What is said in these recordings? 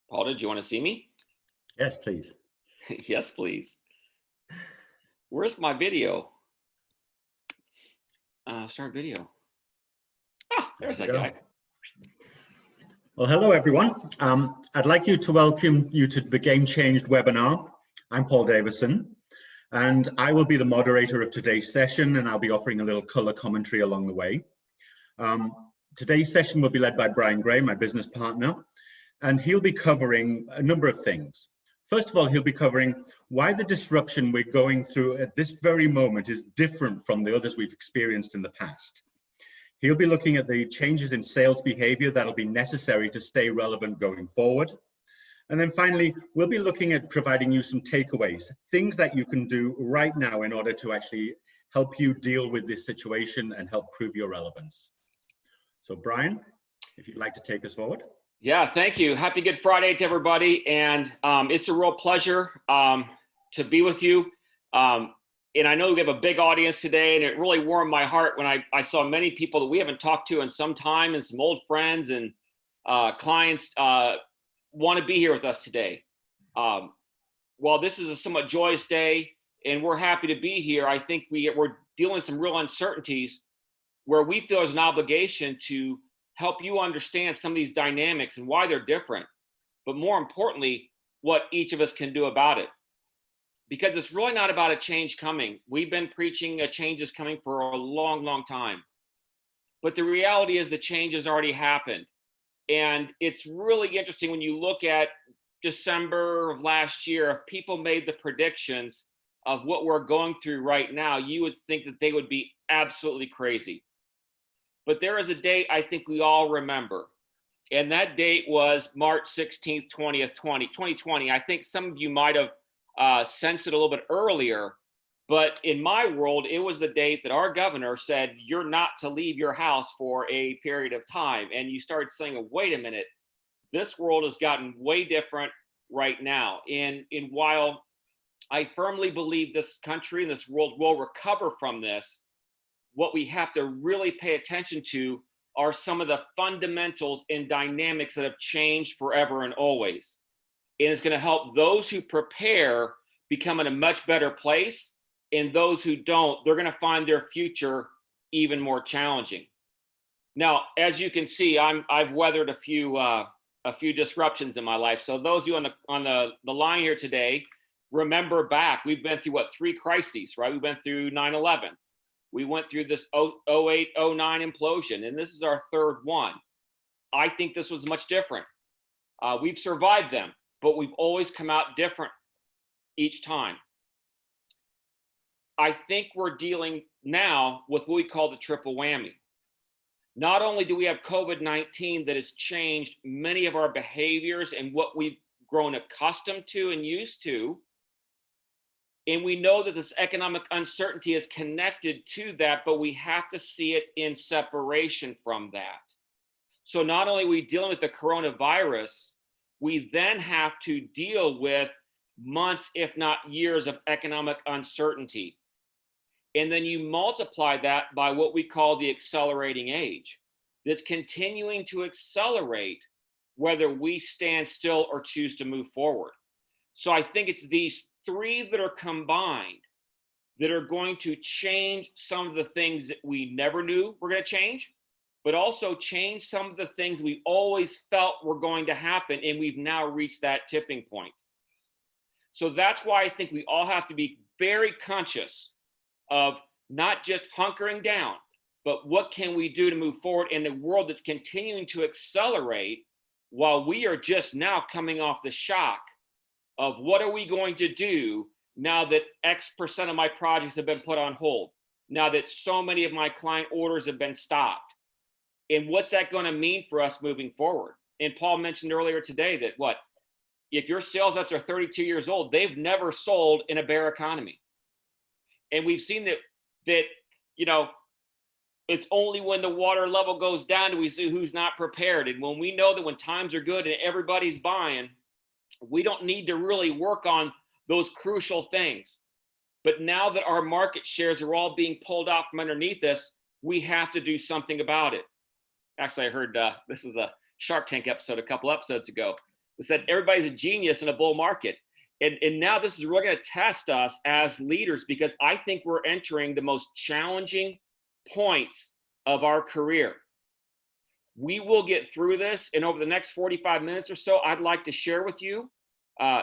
Paul, did you want to see me? Yes, please. Yes, please. Where's my video? Start video. Ah, there's that guy. Well, hello, everyone. I'd like to welcome you to the Game Changed webinar. I'm Paul Davison, and I will be the moderator of today's session, and I'll be offering a little color commentary along the way. Today's session will be led by Brian Gray, my business partner, and he'll be covering a number of things. First of all, he'll be covering why the disruption we're going through at this very moment is different from the others we've experienced in the past. He'll be looking at the changes in sales behavior that'll be necessary to stay relevant going forward. And then finally, we'll be looking at providing you some takeaways, things that you can do right now in order to actually help you deal with this situation and help prove your relevance. So Brian, if you'd like to take us forward. Yeah, thank you. Happy Good Friday to everybody. And it's a real pleasure to be with you. And I know we have a big audience today, and it really warmed my heart when I saw many people that we haven't talked to in some time, and some old friends and clients want to be here with us today. While this is a somewhat joyous day and we're happy to be here, I think we're dealing with some real uncertainties where we feel there's an obligation to help you understand some of these dynamics and why they're different, but more importantly, what each of us can do about it. Because it's really not about a change coming. We've been preaching a change is coming for a long, long time. But the reality is the change has already happened. And it's really interesting when you look at December of last year, if people made the predictions of what we're going through right now, you would think that they would be absolutely crazy. But there is a date I think we all remember. And that date was March 16th, 2020. I think some of you might have sensed it a little bit earlier, but in my world, it was the date that our governor said, you're not to leave your house for a period of time. And you started saying, wait a minute, this world has gotten way different right now. And while I firmly believe this country and this world will recover from this, what we have to really pay attention to are some of the fundamentals and dynamics that have changed forever and always. And it's going to help those who prepare become in a much better place, and those who don't, they're going to find their future even more challenging. Now, as you can see, I've weathered a few disruptions in my life. So those of you on the line here today, remember back, we've been through 3 crises, right? We went through 9/11. We went through this 08, 09 implosion, and this is our 3rd one. I think this was much different. We've survived them, but we've always come out different each time. I think we're dealing now with what we call the triple whammy. Not only do we have COVID-19 that has changed many of our behaviors and what we've grown accustomed to and used to, and we know that this economic uncertainty is connected to that, but we have to see it in separation from that. So not only are we dealing with the coronavirus, we then have to deal with months, if not years, of economic uncertainty. And then you multiply that by what we call the accelerating age, that's continuing to accelerate whether we stand still or choose to move forward. So I think it's these 3 that are combined that are going to change some of the things that we never knew were going to change, but also change some of the things we always felt were going to happen, and we've now reached that tipping point. So that's why I think we all have to be very conscious of not just hunkering down, but what can we do to move forward in a world that's continuing to accelerate while we are just now coming off the shock of what are we going to do now that X% of my projects have been put on hold, now that so many of my client orders have been stopped, and what's that going to mean for us moving forward? And Paul mentioned earlier today that if your sales reps are 32 years old, they've never sold in a bear economy. And we've seen that it's only when the water level goes down do we see who's not prepared. And when we know that when times are good and everybody's buying, we don't need to really work on those crucial things. But now that our market shares are all being pulled out from underneath us, we have to do something about it. Actually, I heard this was a Shark Tank episode a couple episodes ago. that said everybody's a genius in a bull market. And now this is really going to test us as leaders, because I think we're entering the most challenging points of our career. We will get through this, and over the next 45 minutes or so, I'd like to share with you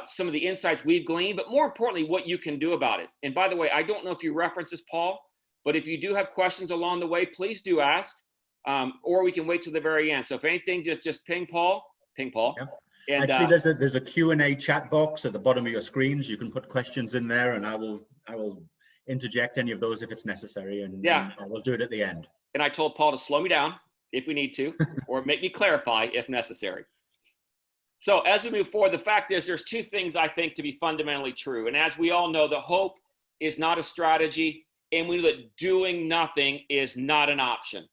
some of the insights we've gleaned, but more importantly, what you can do about it. And by the way, I don't know if you reference this, Paul, but if you do have questions along the way, please do ask, or we can wait till the very end. So if anything, just ping Paul. Yeah. And actually, there's a Q&A chat box at the bottom of your screens. You can put questions in there, and I will interject any of those if it's necessary, and I will do it at the end. And I told Paul to slow me down if we need to, or make me clarify if necessary. So as we move forward, the fact is there's two things I think to be fundamentally true. And as we all know, the hope is not a strategy, and we know that doing nothing is not an option.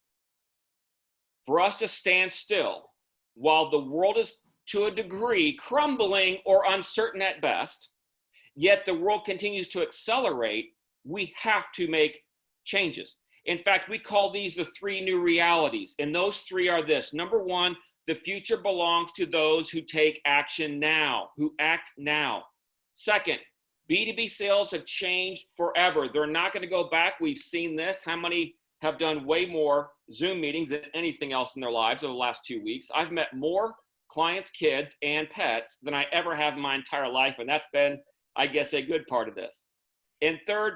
For us to stand still while the world is, to a degree, crumbling or uncertain at best, yet the world continues to accelerate, we have to make changes. In fact, we call these the three new realities, and those three are this. Number one, the future belongs to those who take action now, who act now. Second, B2B sales have changed forever. They're not going to go back. We've seen this. How many have done way more Zoom meetings than anything else in their lives over the last 2 weeks? I've met more clients, kids, and pets than I ever have in my entire life, and that's been, I guess, a good part of this. And third,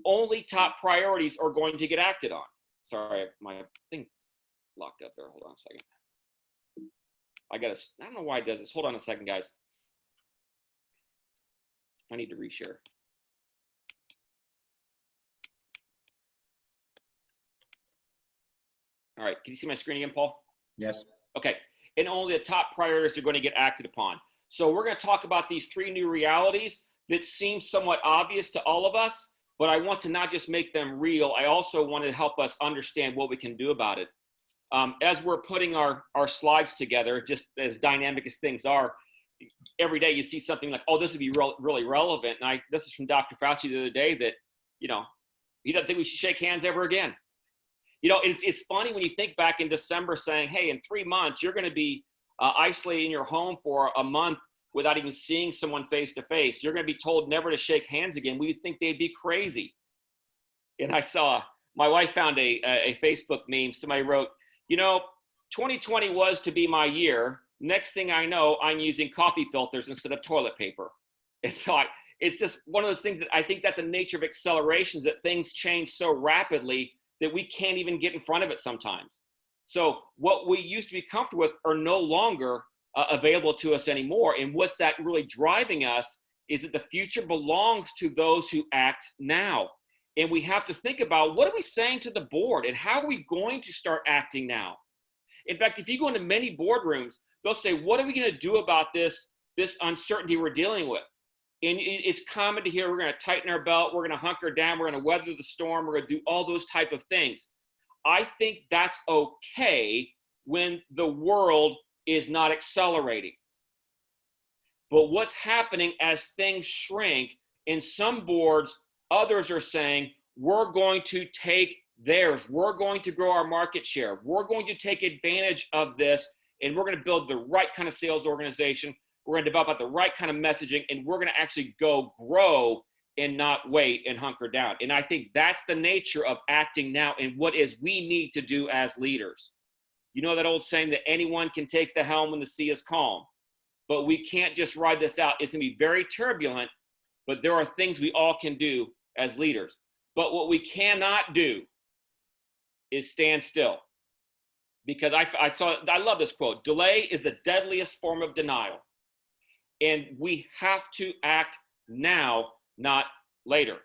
only top priorities are going to get acted on. Sorry, my thing locked up there. Hold on a second. I don't know why it does this. Hold on a second, guys. I need to reshare. All right, can you see my screen again, Paul? Yes. Okay, and only the top priorities are going to get acted upon. So we're going to talk about these three new realities that seem somewhat obvious to all of us, but I want to not just make them real, I also want to help us understand what we can do about it. As we're putting our slides together, just as dynamic as things are, every day you see something like, oh, this would be really relevant. And this is from Dr. Fauci the other day that, he doesn't think we should shake hands ever again. It's funny when you think back in December saying, hey, in 3 months, you're going to be isolated in your home for a month without even seeing someone face to face. You're going to be told never to shake hands again. We would think they'd be crazy. And I saw, my wife found a Facebook meme. Somebody wrote, 2020 was to be my year. Next thing I know, I'm using coffee filters instead of toilet paper. And so it's just one of those things that I think that's a nature of accelerations, that things change so rapidly that we can't even get in front of it sometimes. So what we used to be comfortable with are no longer available to us anymore. And what's that really driving us is that the future belongs to those who act now. And we have to think about, what are we saying to the board, and how are we going to start acting now? In fact, if you go into many boardrooms, they'll say, what are we going to do about this uncertainty we're dealing with? And it's common to hear, we're going to tighten our belt, we're going to hunker down, we're going to weather the storm, we're going to do all those type of things. I think that's okay when the world is not accelerating. But what's happening as things shrink, in some boards, others are saying, we're going to take theirs. We're going to grow our market share. We're going to take advantage of this, and we're going to build the right kind of sales organization. We're going to develop the right kind of messaging, and we're going to actually go grow and not wait and hunker down. And I think that's the nature of acting now, and what is we need to do as leaders. You know that old saying that anyone can take the helm when the sea is calm, but we can't just ride this out. It's going to be very turbulent, but there are things we all can do as leaders. But what we cannot do is stand still. Because I love this quote, delay is the deadliest form of denial. And we have to act now, not later.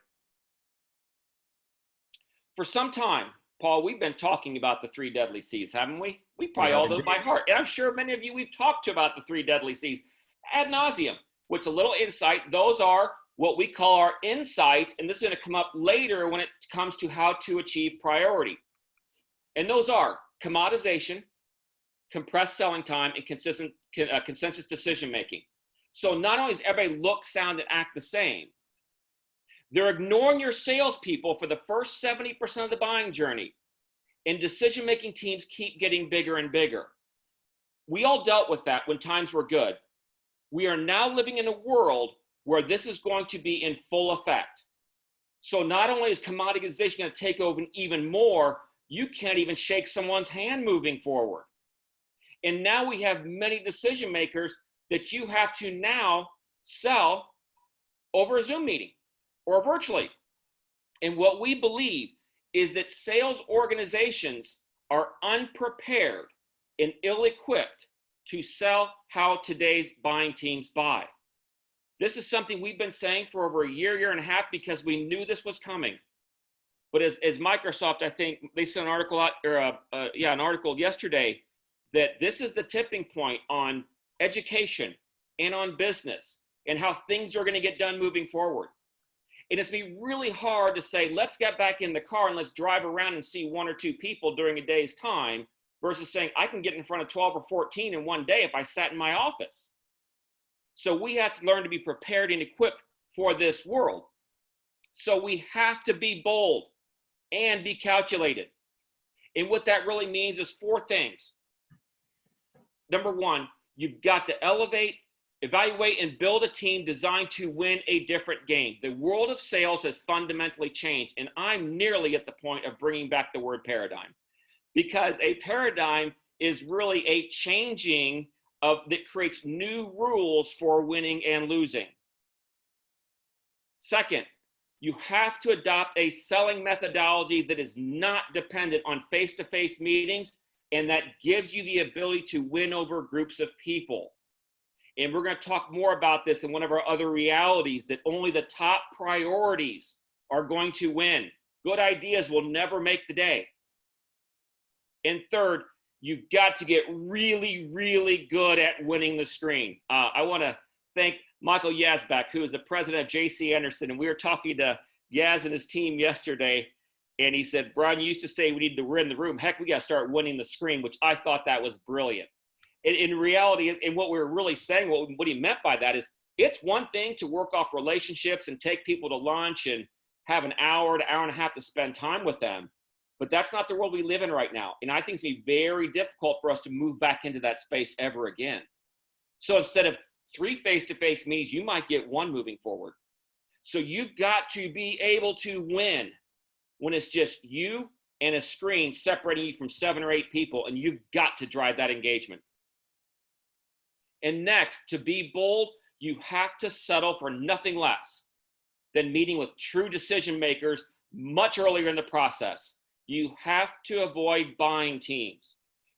For some time, Paul, we've been talking about the 3 deadly C's, haven't we? We probably all know by heart. And I'm sure many of you, we've talked to about the 3 deadly C's ad nauseum, which a little insight, those are what we call our insights. And this is going to come up later when it comes to how to achieve priority. And those are commoditization, compressed selling time, and consensus decision-making. So not only does everybody look, sound, and act the same, they're ignoring your salespeople for the first 70% of the buying journey. And decision-making teams keep getting bigger and bigger. We all dealt with that when times were good. We are now living in a world where this is going to be in full effect. So not only is commoditization going to take over even more, you can't even shake someone's hand moving forward. And now we have many decision makers that you have to now sell over a Zoom meeting or virtually. And what we believe is that sales organizations are unprepared and ill-equipped to sell how today's buying teams buy. This is something we've been saying for over a year and a half, because we knew this was coming. But as Microsoft, I think they sent an article out, or an article yesterday, that this is the tipping point on education and on business and how things are going to get done moving forward. And it's be really hard to say, let's get back in the car and let's drive around and see 1 or 2 people during a day's time, versus saying I can get in front of 12 or 14 in one day if I sat in my office. So we have to learn to be prepared and equipped for this world. So we have to be bold and be calculated. And what that really means is 4 things. Number 1, you've got to elevate, evaluate, and build a team designed to win a different game. The world of sales has fundamentally changed, and I'm nearly at the point of bringing back the word paradigm, because a paradigm is really a changing that creates new rules for winning and losing. Second, you have to adopt a selling methodology that is not dependent on face-to-face meetings, and that gives you the ability to win over groups of people. And we're going to talk more about this in one of our other realities, that only the top priorities are going to win. Good ideas will never make the day. And third, you've got to get really, really good at winning the screen. I want to thank Michael Yazbek, who is the president of JC Anderson. And we were talking to Yaz and his team yesterday, and he said, Brian, you used to say we need to win the room. Heck, we got to start winning the screen, which I thought that was brilliant. In reality, and what we were really saying, what he meant by that is, it's one thing to work off relationships and take people to lunch and have an hour to hour and a half to spend time with them. But that's not the world we live in right now. And I think it's going to be very difficult for us to move back into that space ever again. So instead of 3 face-to-face meetings, you might get 1 moving forward. So you've got to be able to win when it's just you and a screen separating you from 7 or 8 people, and you've got to drive that engagement. And next, to be bold, you have to settle for nothing less than meeting with true decision makers much earlier in the process. You have to avoid buying teams.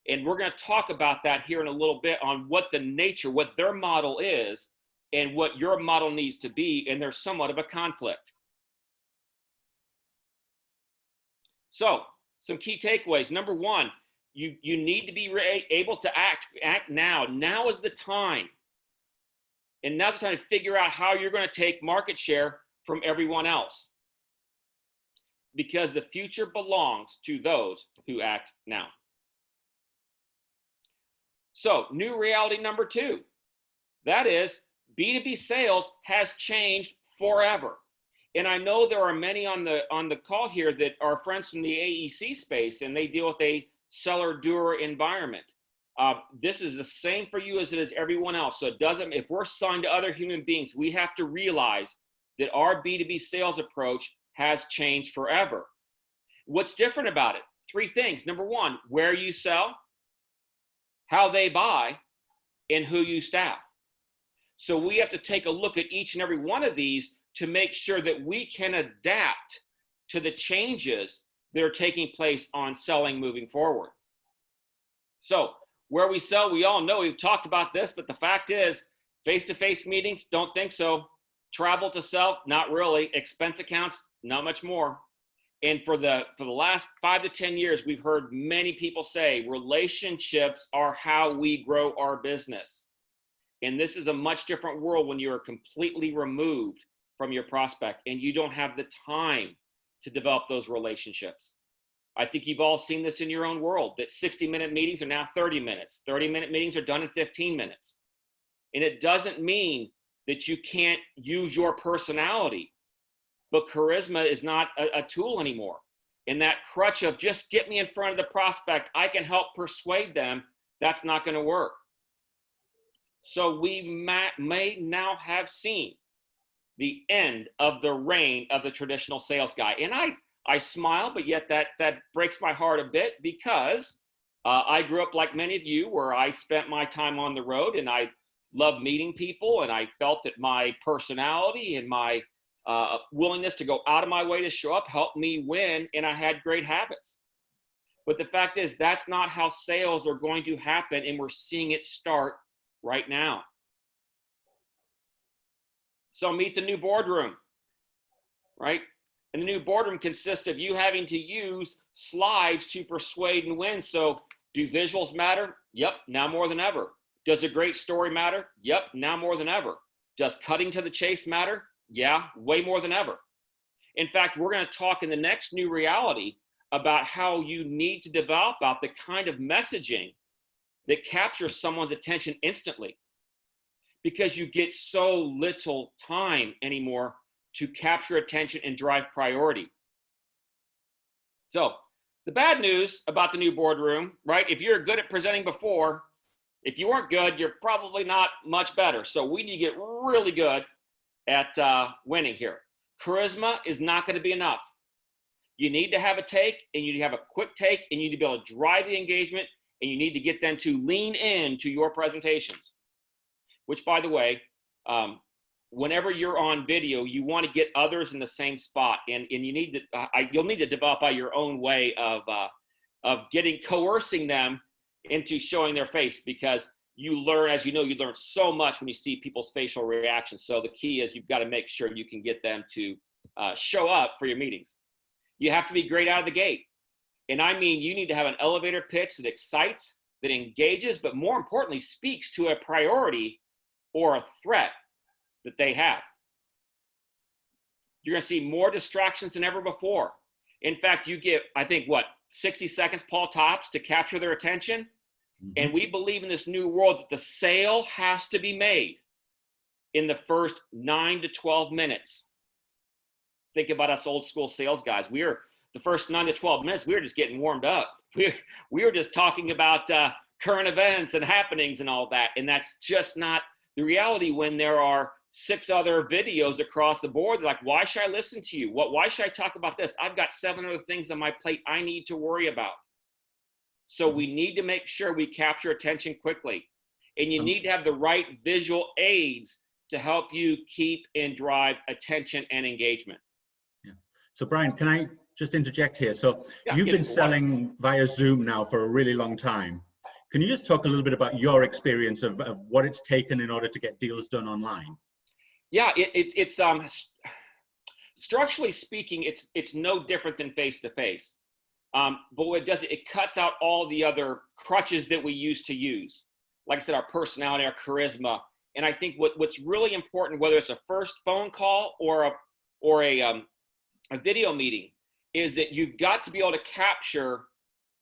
And we're going to talk about that here in a little bit, on what the nature, what their model is and what your model needs to be. And there's somewhat of a conflict. So some key takeaways. Number 1, you need to be able to act now. Now is the time. And now's the time to figure out how you're going to take market share from everyone else, because the future belongs to those who act now. So new reality number 2, that is B2B sales has changed forever. And I know there are many on the call here that are friends from the AEC space, and they deal with a seller-doer environment. This is the same for you as it is everyone else. So it doesn't, if we're selling to other human beings, we have to realize that our B2B sales approach has changed forever. What's different about it? 3 things. Number 1, where you sell, how they buy, and who you staff. So we have to take a look at each and every one of these to make sure that we can adapt to the changes that are taking place on selling moving forward. So where we sell, we all know, we've talked about this, but the fact is, face-to-face meetings, don't think so. Travel to sell, not really. Expense accounts, not much more. And for the last 5 to 10 years, we've heard many people say relationships are how we grow our business. And this is a much different world when you are completely removed from your prospect and you don't have the time to develop those relationships. I think you've all seen this in your own world, that 60-minute meetings are now 30 minutes. 30-minute meetings are done in 15 minutes. And it doesn't mean that you can't use your personality, but charisma is not a tool anymore. And that crutch of just get me in front of the prospect, I can help persuade them, that's not going to work. So we may now have seen the end of the reign of the traditional sales guy. And I smile, but yet that breaks my heart a bit, because I grew up like many of you, where I spent my time on the road, and I loved meeting people, and I felt that my personality and my willingness to go out of my way to show up helped me win, and I had great habits. But the fact is, that's not how sales are going to happen, and we're seeing it start right now. So meet the new boardroom, right? And the new boardroom consists of you having to use slides to persuade and win. So do visuals matter? Yep, now more than ever. Does a great story matter? Yep, now more than ever. Does cutting to the chase matter? Yeah, way more than ever. In fact, we're going to talk in the next new reality about how you need to develop out the kind of messaging that captures someone's attention instantly, because you get so little time anymore to capture attention and drive priority. So the bad news about the new boardroom, right? If you're good at presenting before, if you weren't good, you're probably not much better. So we need to get really good at winning here. Charisma is not going to be enough. You need to have a take, and you need to have a quick take, and you need to be able to drive the engagement, and you need to get them to lean in to your presentations. Which, by the way, whenever you're on video, you want to get others in the same spot, and you need to you'll need to develop out your own way of coercing them into showing their face, because you learn, as you know, you learn so much when you see people's facial reactions. So the key is you've got to make sure you can get them to show up for your meetings. You have to be great out of the gate. And I mean, you need to have an elevator pitch that excites, that engages, but more importantly, speaks to a priority or a threat that they have. You're going to see more distractions than ever before. In fact, you get, I think, 60 seconds, Paul, tops, to capture their attention. Mm-hmm. And we believe in this new world that the sale has to be made in the first 9 to 12 minutes. Think about us old school sales guys. The first 9 to 12 minutes, we were just getting warmed up. We were just talking about current events and happenings and all that. And that's just not the reality when there are 6 other videos across the board. They're like, why should I listen to you? Why should I talk about this? I've got 7 other things on my plate I need to worry about. So we need to make sure we capture attention quickly. And you need to have the right visual aids to help you keep and drive attention and engagement. Yeah. So Brian, can I just interject here? So you've been selling via Zoom now for a really long time. Can you just talk a little bit about your experience of what it's taken in order to get deals done online? Yeah, it's structurally speaking, it's no different than face-to-face. But what it does, it cuts out all the other crutches that we used to use. Like I said, our personality, our charisma. And I think what's really important, whether it's a first phone call or a video meeting, is that you've got to be able to capture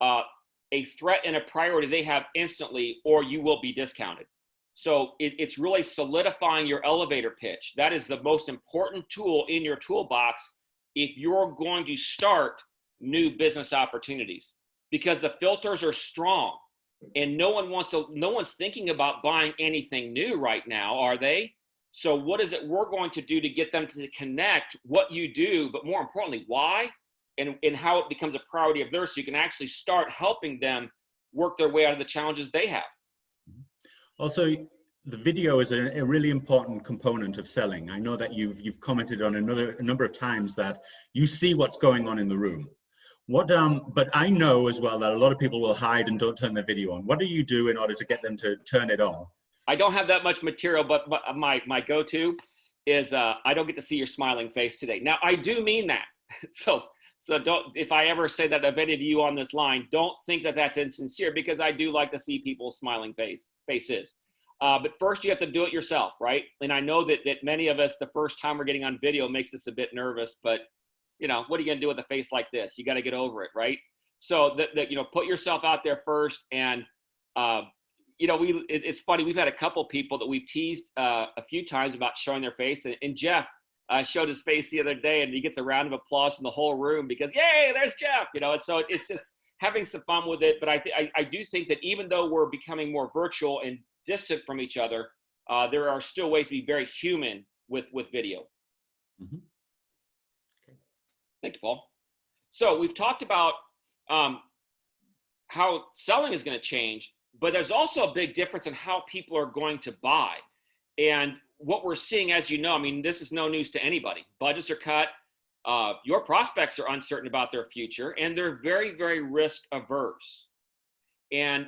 a threat and a priority they have instantly, or you will be discounted. So it's really solidifying your elevator pitch. That is the most important tool in your toolbox if you're going to start new business opportunities, because the filters are strong, and no one's thinking about buying anything new right now, are they? So what is it we're going to do to get them to connect what you do, but more importantly, why, and how it becomes a priority of theirs, so you can actually start helping them work their way out of the challenges they have. Also, the video is a really important component of selling. I know that you've commented on a number of times that you see what's going on in the room. But I know as well that a lot of people will hide and don't turn their video on. What do you do in order to get them to turn it on? I don't have that much material, but my go-to is I don't get to see your smiling face today. Now, I do mean that. So don't, if I ever say that of any of you on this line, don't think that that's insincere, because I do like to see people's smiling faces. But first you have to do it yourself, right? And I know that many of us, the first time we're getting on video makes us a bit nervous, but you know, what are you gonna do with a face like this? You gotta get over it, right? So put yourself out there first. And it's funny, we've had a couple people that we've teased a few times about showing their face, and Jeff showed his face the other day, and he gets a round of applause from the whole room because, yay, there's Jeff, and so it's just having some fun with it. But I do think that even though we're becoming more virtual and distant from each other, there are still ways to be very human with video. Mhm. Okay. Thank you, Paul. So we've talked about how selling is going to change, but there's also a big difference in how people are going to buy. And what we're seeing, as you know, I mean, this is no news to anybody. Budgets are cut. Your prospects are uncertain about their future, and they're very, very risk averse. And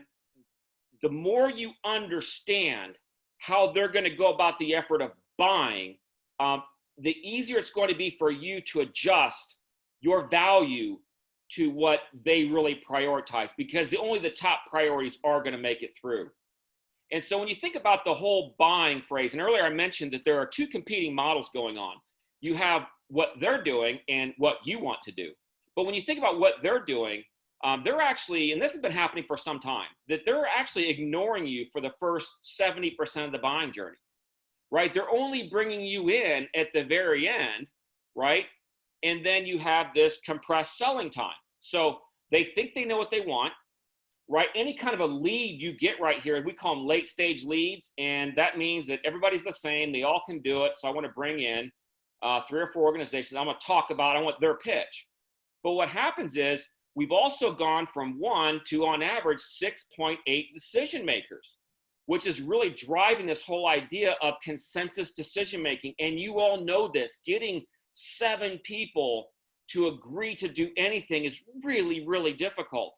the more you understand how they're going to go about the effort of buying, the easier it's going to be for you to adjust your value to what they really prioritize, because only the top priorities are going to make it through. And so when you think about the whole buying phrase, and earlier I mentioned that there are two competing models going on. You have what they're doing and what you want to do. But when you think about what they're doing, they're actually, and this has been happening for some time, that they're actually ignoring you for the first 70% of the buying journey, right? They're only bringing you in at the very end, right? And then you have this compressed selling time. So they think they know what they want, right? Any kind of a lead you get right here, we call them late stage leads. And that means that everybody's the same. They all can do it. So I want to bring in 3 or 4 organizations. I'm going to talk about, I want their pitch. But what happens is we've also gone from 1 to on average 6.8 decision makers, which is really driving this whole idea of consensus decision making. And you all know this, getting 7 people to agree to do anything is really, really difficult.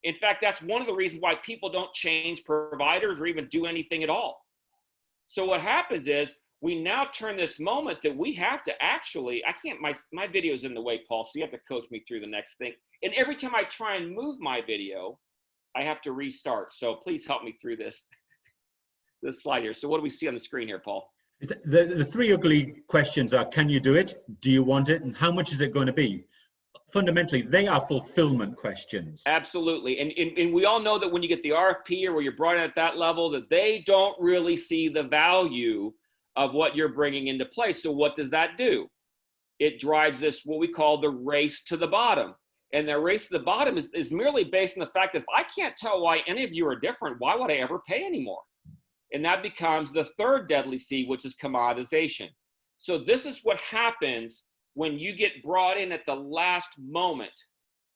In fact, that's one of the reasons why people don't change providers or even do anything at all. So what happens is we now turn this moment that we have to actually, I can't, my video's in the way, Paul, so you have to coach me through the next thing. And every time I try and move my video, I have to restart. So please help me through this slide here. So what do we see on the screen here, Paul? The 3 ugly questions are, can you do it? Do you want it? And how much is it going to be? Fundamentally, they are fulfillment questions. Absolutely. And we all know that when you get the RFP or where you're brought in at that level, that they don't really see the value of what you're bringing into place. So what does that do? It drives this, what we call the race to the bottom. And the race to the bottom is merely based on the fact that if I can't tell why any of you are different, why would I ever pay anymore? And that becomes the third deadly C, which is commoditization. So this is what happens when you get brought in at the last moment.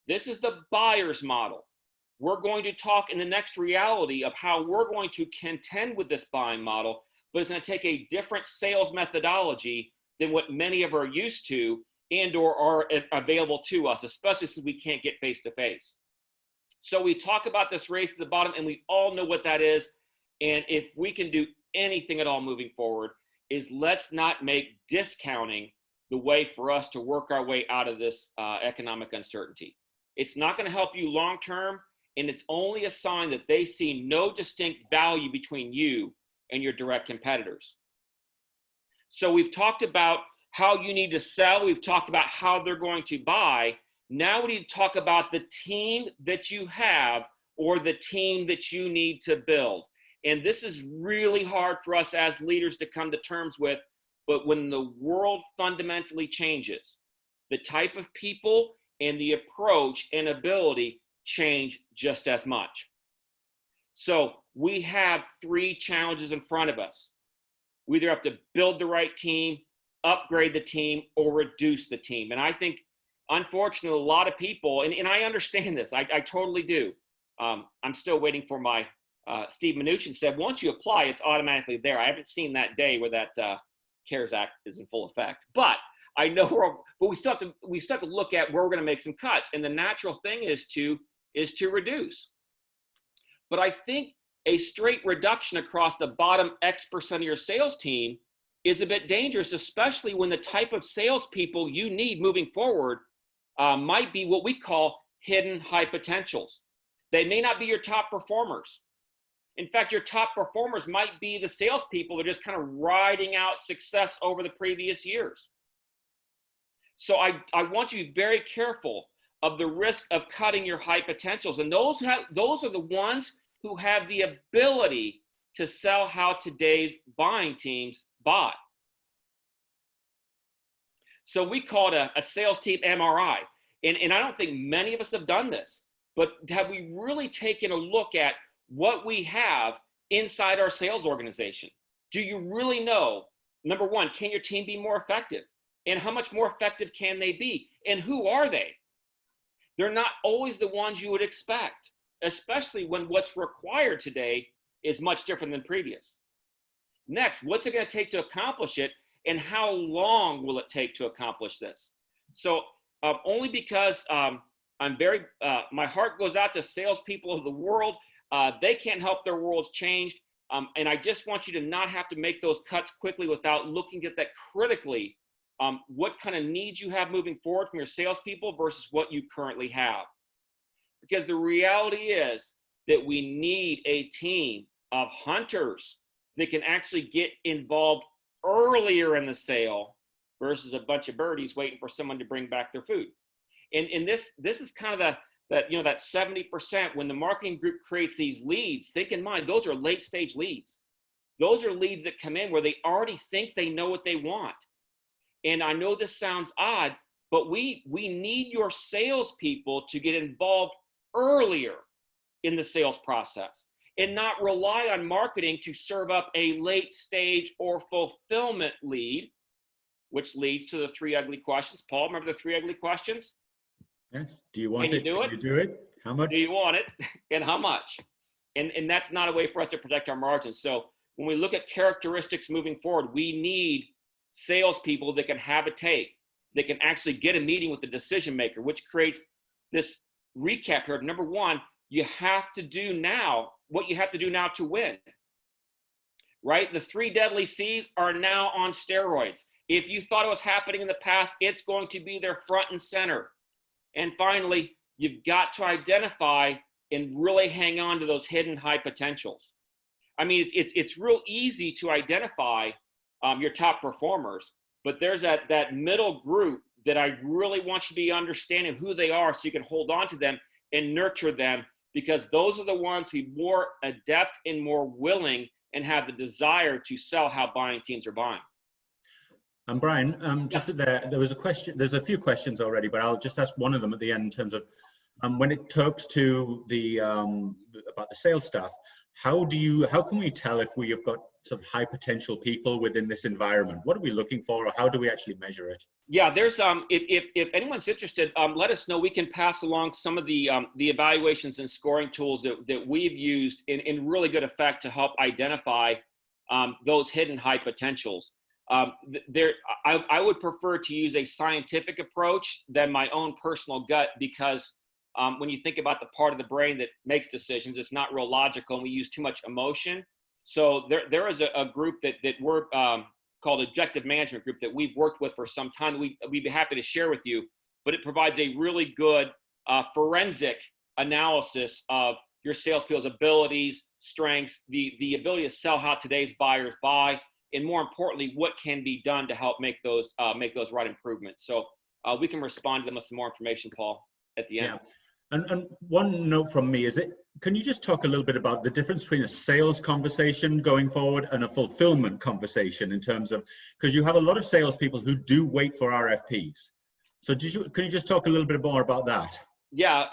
This is the buyer's model. We're going to talk in the next reality of how we're going to contend with this buying model, but it's going to take a different sales methodology than what many of are used to and or are available to us, especially since we can't get face-to-face. So we talk about this race to the bottom, and we all know what that is. And if we can do anything at all moving forward, is let's not make discounting the way for us to work our way out of this economic uncertainty. It's not going to help you long term, and it's only a sign that they see no distinct value between you and your direct competitors. So we've talked about how you need to sell. We've talked about how they're going to buy. Now we need to talk about the team that you have or the team that you need to build. And this is really hard for us as leaders to come to terms with, but when the world fundamentally changes, the type of people and the approach and ability change just as much. So we have 3 challenges in front of us. We either have to build the right team, upgrade the team, or reduce the team. And I think, unfortunately, a lot of people, and I understand this, I totally do. I'm still waiting for my Steve Mnuchin said, once you apply, it's automatically there. I haven't seen that day where that CARES Act is in full effect. But I know but we still have to look at where we're going to make some cuts. And the natural thing is to reduce. But I think a straight reduction across the bottom X% of your sales team is a bit dangerous, especially when the type of salespeople you need moving forward might be what we call hidden high potentials. They may not be your top performers. In fact, your top performers might be the salespeople that are just kind of riding out success over the previous years. So I want you to be very careful of the risk of cutting your high potentials. And those are the ones who have the ability to sell how today's buying teams buy. So we call it a sales team MRI. And I don't think many of us have done this, but have we really taken a look at what we have inside our sales organization? Do you really know, number one, can your team be more effective? And how much more effective can they be? And who are they? They're not always the ones you would expect, especially when what's required today is much different than previous. Next, what's it going to take to accomplish it, and how long will it take to accomplish this? So only because my heart goes out to salespeople of the world. They can't help their worlds change. And I just want you to not have to make those cuts quickly without looking at that critically. What kind of needs you have moving forward from your salespeople versus what you currently have. Because the reality is that we need a team of hunters that can actually get involved earlier in the sale versus a bunch of birdies waiting for someone to bring back their food. And this is kind of that 70% when the marketing group creates these leads, think in mind, those are late stage leads. Those are leads that come in where they already think they know what they want. And I know this sounds odd, but we need your salespeople to get involved earlier in the sales process and not rely on marketing to serve up a late stage or fulfillment lead, which leads to the three ugly questions. Paul, remember the three ugly questions? Yes. Do you want Can it? you do Can it? you do it? How much? Do you want it? And how much? And that's not a way for us to protect our margins. So when we look at characteristics moving forward, we need salespeople that can have a take, that can actually get a meeting with the decision maker, which creates this recap here. Number one, you have to do now what you have to do now to win, right? The three deadly C's are now on steroids. If you thought it was happening in the past, it's going to be there front and center. And finally, you've got to identify and really hang on to those hidden high potentials. I mean, it's real easy to identify your top performers, but there's that middle group that I really want you to be understanding who they are so you can hold on to them and nurture them, because those are the ones who are more adept and more willing and have the desire to sell how buying teams are buying. And Brian, just there was a question. There's a few questions already, but I'll just ask one of them at the end in terms of when it talks to the about the sales staff. How can we tell if we have got some high potential people within this environment? What are we looking for, or how do we actually measure it? Yeah, there's if anyone's interested, let us know. We can pass along some of the evaluations and scoring tools that we've used in really good effect to help identify those hidden high potentials. I would prefer to use a scientific approach than my own personal gut, because when you think about the part of the brain that makes decisions, it's not real logical, and we use too much emotion. So there is a group that we're called Objective Management Group that we've worked with for some time. We'd be happy to share with you, but it provides a really good forensic analysis of your salespeople's abilities, strengths, the ability to sell how today's buyers buy, and more importantly, what can be done to help make those right improvements. So we can respond to them with some more information, Paul, at the end. Yeah. And one note from me is, can you just talk a little bit about the difference between a sales conversation going forward and a fulfillment conversation, in terms of, because you have a lot of salespeople who do wait for RFPs. So can you just talk a little bit more about that? Yeah.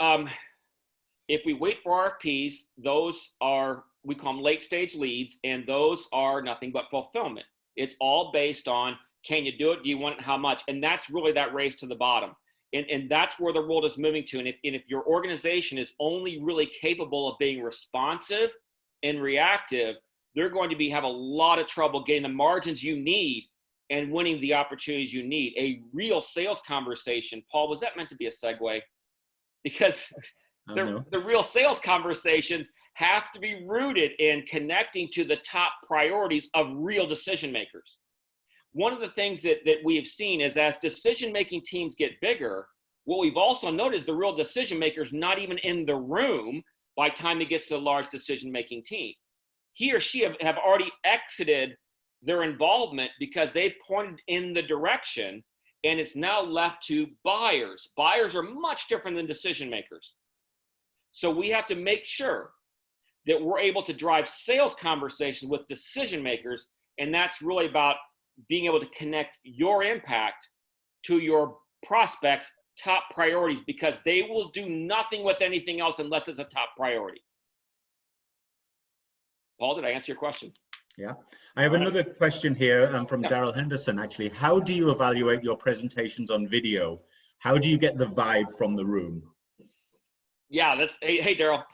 If we wait for RFPs, those are, we call them late stage leads, and those are nothing but fulfillment. It's all based on, can you do it? Do you want it? How much? And that's really that race to the bottom. And that's where the world is moving to. And if your organization is only really capable of being responsive and reactive, they're going to have a lot of trouble getting the margins you need and winning the opportunities you need. A real sales conversation, Paul, was that meant to be a segue? Because the real sales conversations have to be rooted in connecting to the top priorities of real decision makers. One of the things that we have seen is, as decision-making teams get bigger, what we've also noticed is the real decision makers not even in the room by the time it gets to the large decision-making team. He or she have already exited their involvement because they've pointed in the direction, and it's now left to buyers. Buyers are much different than decision makers. So we have to make sure that we're able to drive sales conversations with decision makers, and that's really about being able to connect your impact to your prospects' top priorities, because they will do nothing with anything else unless it's a top priority. Paul, did I answer your question? Yeah. I have another question here from Yeah. Daryl Henderson, actually. How do you evaluate your presentations on video? How do you get the vibe from the room? Yeah, hey Daryl.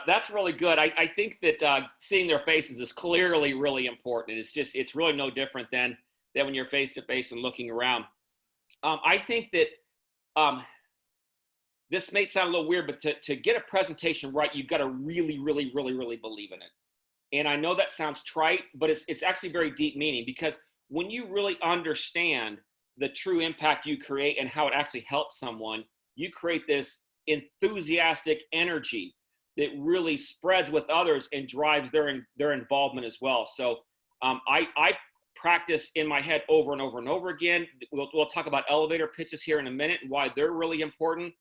That's really good. I think that seeing their faces is clearly really important. It's really no different than when you're face to face and looking around. I think that this may sound a little weird, but to get a presentation right, you've got to really believe in it. And I know that sounds trite, but it's actually very deep meaning, because when you really understand the true impact you create and how it actually helps someone, you create this enthusiastic energy that really spreads with others and drives their involvement as well. So I practice in my head over and over and over again. We'll talk about elevator pitches here in a minute and why they're really important.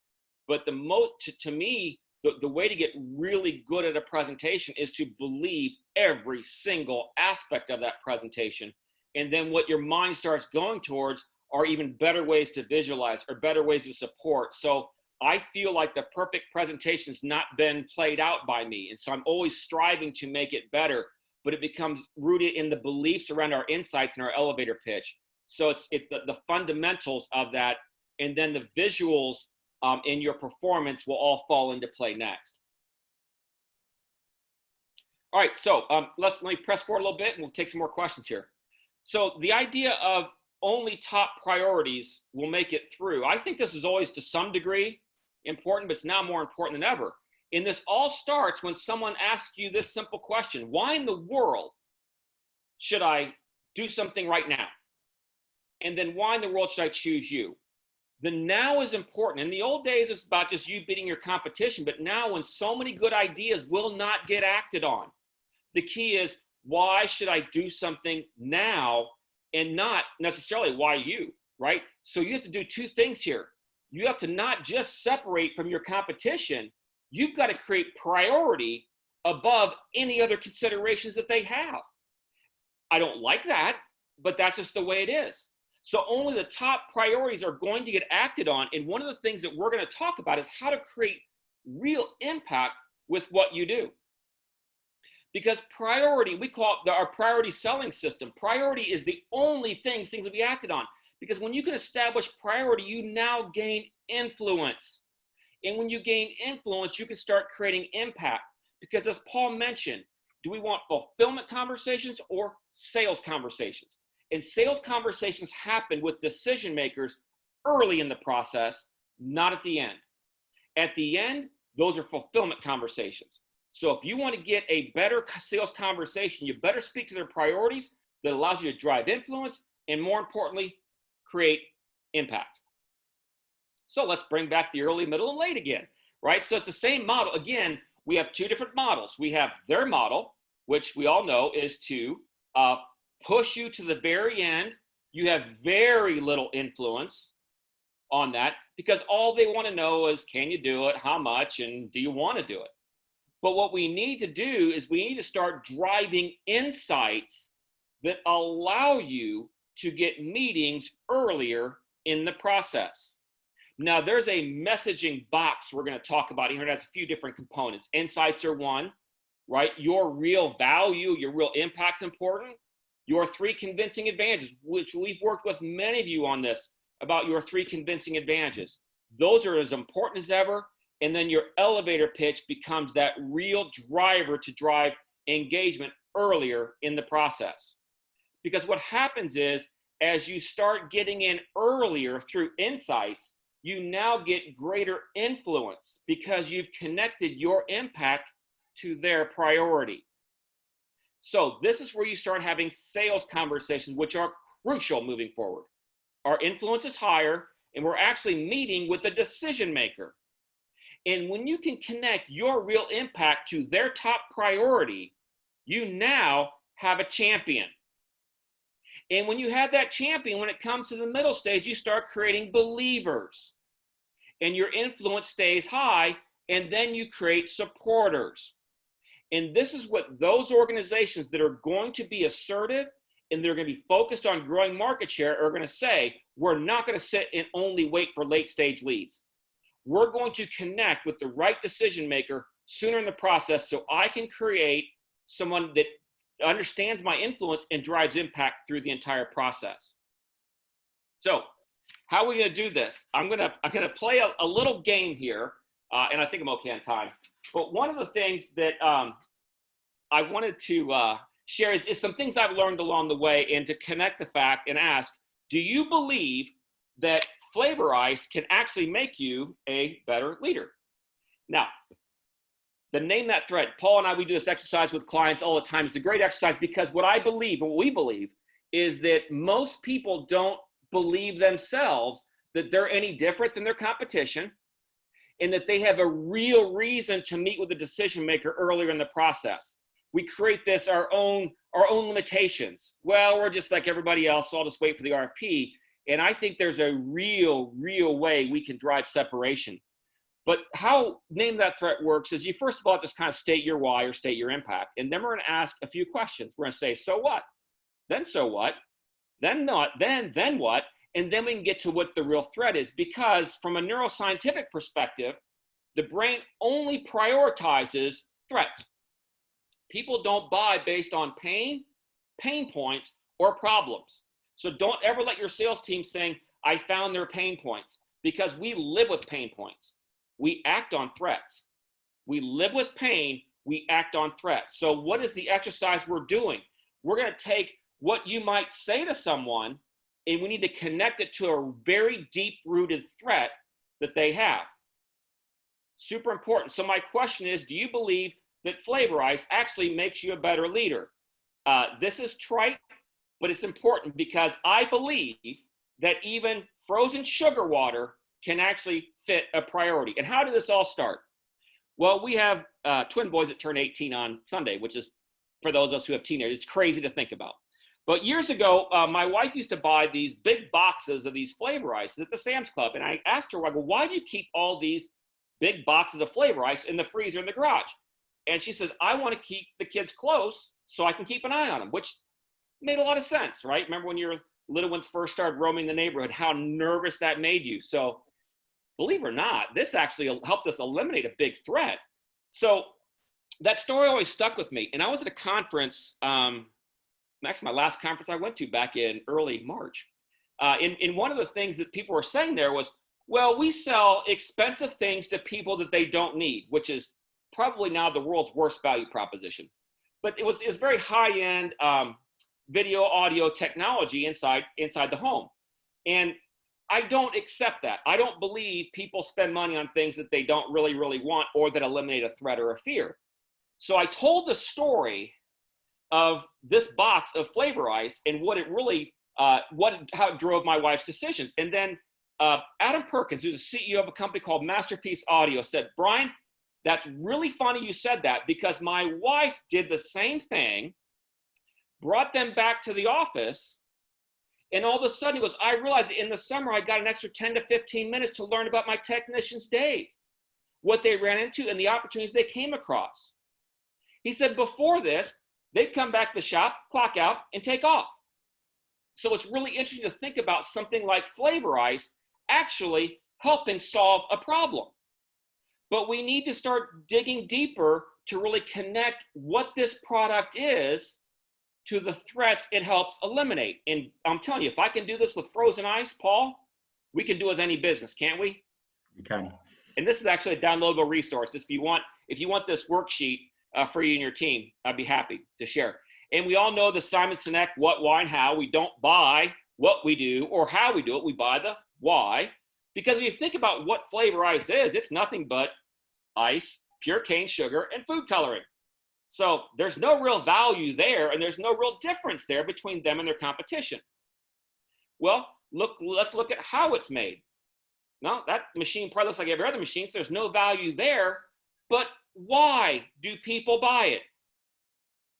But to me, the way to get really good at a presentation is to believe every single aspect of that presentation. And then what your mind starts going towards are even better ways to visualize or better ways to support. So I feel like the perfect presentation's not been played out by me. And so I'm always striving to make it better, but it becomes rooted in the beliefs around our insights and our elevator pitch. So it's the fundamentals of that. And then the visuals in your performance will all fall into play next. All right, so let me press forward a little bit and we'll take some more questions here. So the idea of only top priorities will make it through. I think this is always to some degree important, but it's now more important than ever. And this all starts when someone asks you this simple question: why in the world should I do something right now? And then why in the world should I choose you? The now is important. In the old days, it's about just you beating your competition. But now, when so many good ideas will not get acted on, the key is, why should I do something now, and not necessarily why you, right? So you have to do two things here. You have to not just separate from your competition. You've got to create priority above any other considerations that they have. I don't like that, but that's just the way it is. So only the top priorities are going to get acted on. And one of the things that we're going to talk about is how to create real impact with what you do. Because priority, we call it our priority selling system. Priority is the only things will be acted on. Because when you can establish priority, you now gain influence. And when you gain influence, you can start creating impact. Because as Paul mentioned, do we want fulfillment conversations or sales conversations? And sales conversations happen with decision makers early in the process, not at the end. At the end, those are fulfillment conversations. So if you want to get a better sales conversation, you better speak to their priorities that allows you to drive influence and, more importantly, create impact. So let's bring back the early, middle, and late again, right? So it's the same model. Again, we have two different models. We have their model, which we all know is to push you to the very end. You have very little influence on that because all they want to know is, can you do it? How much? And do you want to do it? But what we need to do is we need to start driving insights that allow you to get meetings earlier in the process. Now, there's a messaging box we're going to talk about here. It has a few different components. Insights are one, right? Your real value, your real impact's important. Your 3 convincing advantages, which we've worked with many of you on this, about your 3 convincing advantages. Those are as important as ever. And then your elevator pitch becomes that real driver to drive engagement earlier in the process. Because what happens is, as you start getting in earlier through insights, you now get greater influence because you've connected your impact to their priority. So this is where you start having sales conversations, which are crucial moving forward. Our influence is higher, and we're actually meeting with the decision maker. And when you can connect your real impact to their top priority, you now have a champion. And when you have that champion, when it comes to the middle stage, you start creating believers. And your influence stays high, and then you create supporters. And this is what those organizations that are going to be assertive and they're going to be focused on growing market share are going to say, we're not going to sit and only wait for late stage leads. We're going to connect with the right decision maker sooner in the process so I can create someone that understands my influence and drives impact through the entire process. So how are we gonna do this? I'm gonna play a little game here, and I think I'm okay on time. But one of the things that I wanted to share is some things I've learned along the way, and to connect the fact and ask, do you believe that flavor ice can actually make you a better leader? Now, the name that threat, Paul and I, we do this exercise with clients all the time. It's a great exercise because what I believe and what we believe is that most people don't believe themselves that they're any different than their competition, and that they have a real reason to meet with a decision maker earlier in the process. We create this our own limitations. Well, we're just like everybody else, so I'll just wait for the RFP. And I think there's a real way we can drive separation. But how Name That Threat works is you first of all just kind of state your why or state your impact. And then we're gonna ask a few questions. We're gonna say, so what? Then so what? Then not, then what? And then we can get to what the real threat is. Because from a neuroscientific perspective, the brain only prioritizes threats. People don't buy based on pain points, or problems. So don't ever let your sales team saying, I found their pain points, because we live with pain points. We act on threats. We live with pain, we act on threats. So what is the exercise we're doing? We're gonna take what you might say to someone, and we need to connect it to a very deep-rooted threat that they have. Super important. So my question is, do you believe that flavor ice actually makes you a better leader? This is trite, but it's important because I believe that even frozen sugar water can actually fit a priority. And how did this all start? Well, we have twin boys that turn 18 on Sunday, which is, for those of us who have teenagers, it's crazy to think about. But years ago, my wife used to buy these big boxes of these flavor ices at the Sam's Club. And I asked her, I go, why do you keep all these big boxes of flavor ice in the freezer in the garage? And she says, I want to keep the kids close so I can keep an eye on them, which made a lot of sense, right? Remember when your little ones first started roaming the neighborhood, how nervous that made you. So believe it or not, this actually helped us eliminate a big threat. So that story always stuck with me. And I was at a conference, actually my last conference I went to back in early March. And one of the things that people were saying there was, well, we sell expensive things to people that they don't need, which is probably now the world's worst value proposition. But it was very high-end video, audio technology inside the home. And I don't accept that. I don't believe people spend money on things that they don't really want, or that eliminate a threat or a fear. So I told the story of this box of flavor ice and what it really, how it drove my wife's decisions. And then Adam Perkins, who's the CEO of a company called Masterpiece Audio, said, Brian, that's really funny you said that, because my wife did the same thing, brought them back to the office, and all of a sudden it was, I realized in the summer I got an extra 10 to 15 minutes to learn about my technicians' days, what they ran into and the opportunities they came across. He said before this, they'd come back to the shop, clock out, and take off. So it's really interesting to think about something like flavor ice actually helping solve a problem. But we need to start digging deeper to really connect what this product is to the threats it helps eliminate. And I'm telling you, if I can do this with frozen ice, Paul, we can do it with any business, can't we? You can. And this is actually a downloadable resource. If you want this worksheet for you and your team, I'd be happy to share. And we all know the Simon Sinek what, why, and how. We don't buy what we do or how we do it. We buy the why. Because when you think about what flavor ice is, it's nothing but ice, pure cane sugar, and food coloring. So there's no real value there, and there's no real difference there between them and their competition. Well, let's look at how it's made. Now, that machine probably looks like every other machine, so there's no value there, but why do people buy it,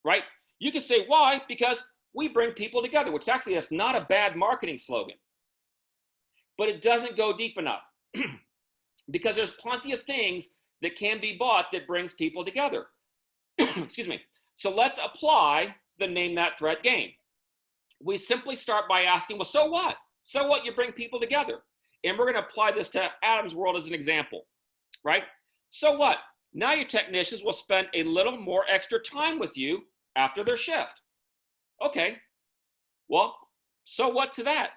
right? You can say why, because we bring people together, which actually is not a bad marketing slogan, but it doesn't go deep enough because there's plenty of things that can be bought that brings people together. Excuse me. So let's apply the Name That Threat game. We simply start by asking, well, so what? So what? You bring people together. And we're going to apply this to Adam's world as an example, right? So what? Now your technicians will spend a little more extra time with you after their shift. Okay, well, so what to that?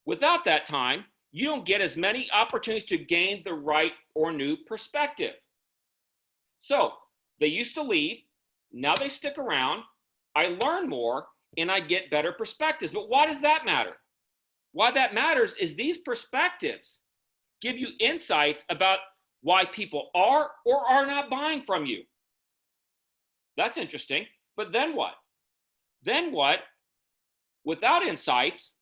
Without that time, you don't get as many opportunities to gain the right or new perspective. So they used to leave, now they stick around, I learn more, and I get better perspectives. But why does that matter? Why that matters is these perspectives give you insights about why people are or are not buying from you. That's interesting. But then what? Then what? Without insights,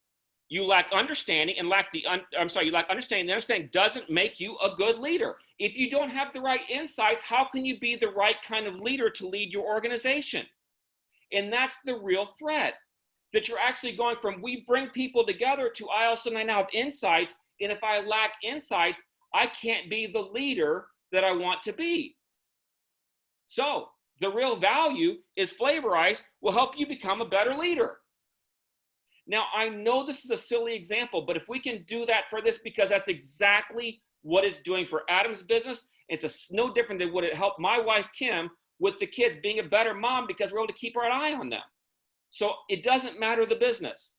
you lack understanding and you lack understanding. The understanding doesn't make you a good leader. If you don't have the right insights, how can you be the right kind of leader to lead your organization? And that's the real threat, that you're actually going from we bring people together to I now have insights. And if I lack insights, I can't be the leader that I want to be. So the real value is Flavor Ice will help you become a better leader. Now, I know this is a silly example, but if we can do that for this, because that's exactly what it's doing for Adam's business, it's no different than what it helped my wife, Kim, with the kids being a better mom because we're able to keep our eye on them. So it doesn't matter the business.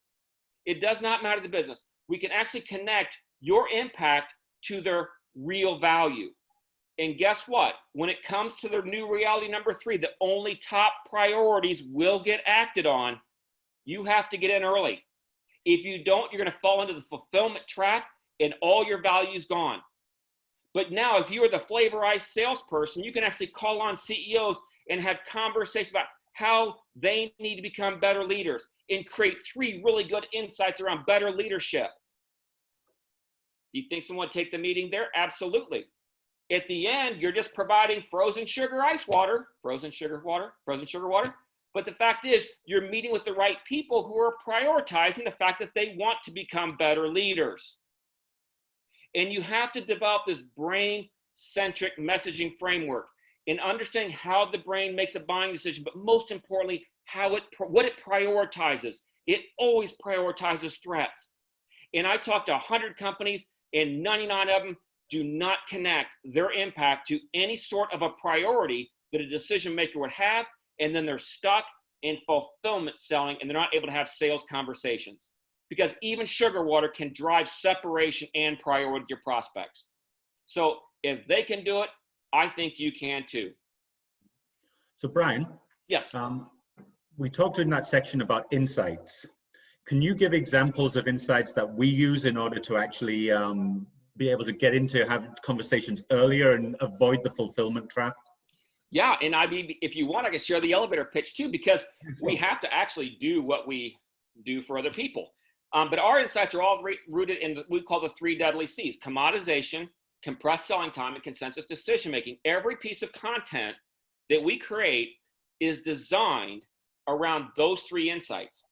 It does not matter the business. We can actually connect your impact to their real value. And guess what? When it comes to the new reality number 3, the only top priorities will get acted on. You have to get in early. If you don't, you're going to fall into the fulfillment trap and all your value is gone. But now, if you are the Flavor Ice salesperson, you can actually call on CEOs and have conversations about how they need to become better leaders and create 3 really good insights around better leadership. Do you think someone would take the meeting there? Absolutely. At the end, you're just providing frozen sugar ice water, frozen sugar water. But the fact is, you're meeting with the right people who are prioritizing the fact that they want to become better leaders. And you have to develop this brain-centric messaging framework in understanding how the brain makes a buying decision, but most importantly, what it prioritizes. It always prioritizes threats. And I talked to 100 companies, and 99 of them do not connect their impact to any sort of a priority that a decision maker would have, and then they're stuck in fulfillment selling, and they're not able to have sales conversations. Because even sugar water can drive separation and priority to your prospects. So if they can do it, I think you can too. So Brian, yes, we talked in that section about insights. Can you give examples of insights that we use in order to actually be able to get into have conversations earlier and avoid the fulfillment trap? Yeah, and if you want, I can share the elevator pitch too, because we have to actually do what we do for other people. But our insights are all rooted in what we call the 3 deadly C's: commoditization, compressed selling time, and consensus decision making. Every piece of content that we create is designed around those 3 insights.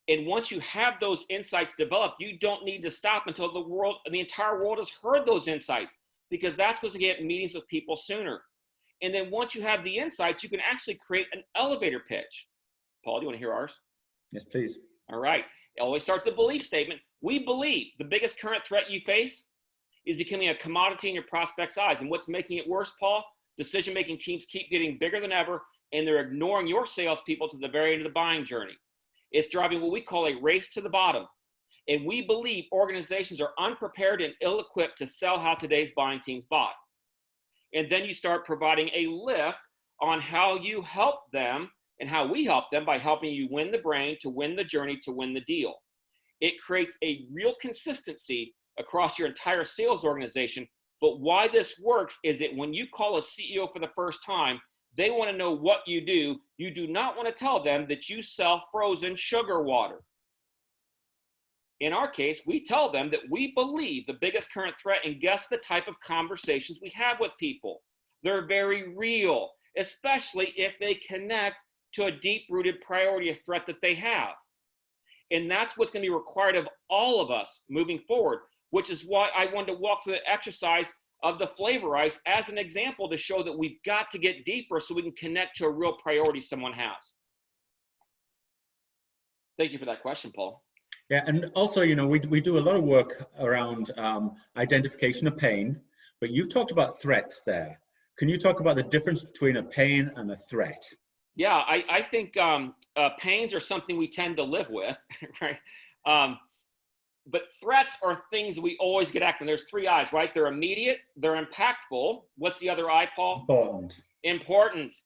And once you have those insights developed, you don't need to stop until the entire world has heard those insights, because that's supposed to get meetings with people sooner. And then once you have the insights, you can actually create an elevator pitch. Paul, do you want to hear ours? Yes, please. All right. It always starts with the belief statement. We believe the biggest current threat you face is becoming a commodity in your prospect's eyes. And what's making it worse, Paul? Decision-making teams keep getting bigger than ever, and they're ignoring your salespeople to the very end of the buying journey. It's driving what we call a race to the bottom. And we believe organizations are unprepared and ill-equipped to sell how today's buying teams buy. And then you start providing a lift on how you help them and how we help them by helping you win the brain, to win the journey, to win the deal. It creates a real consistency across your entire sales organization. But why this works is that when you call a CEO for the first time, they want to know what you do. You do not want to tell them that you sell frozen sugar water. In our case, we tell them that we believe the biggest current threat, and guess the type of conversations we have with people. They're very real, especially if they connect to a deep-rooted priority, a threat that they have. And that's what's going to be required of all of us moving forward, which is why I wanted to walk through the exercise of the Flavor Ice as an example to show that we've got to get deeper so we can connect to a real priority someone has. Thank you for that question, Paul. Yeah, and also, you know, we do a lot of work around identification of pain. but you've talked about threats there. Can you talk about the difference between a pain and a threat? Yeah, I think pains are something we tend to live with, right? But threats are things we always get acting. There's three I's, right? They're immediate, they're impactful. What's the other I, Paul? Important. Important.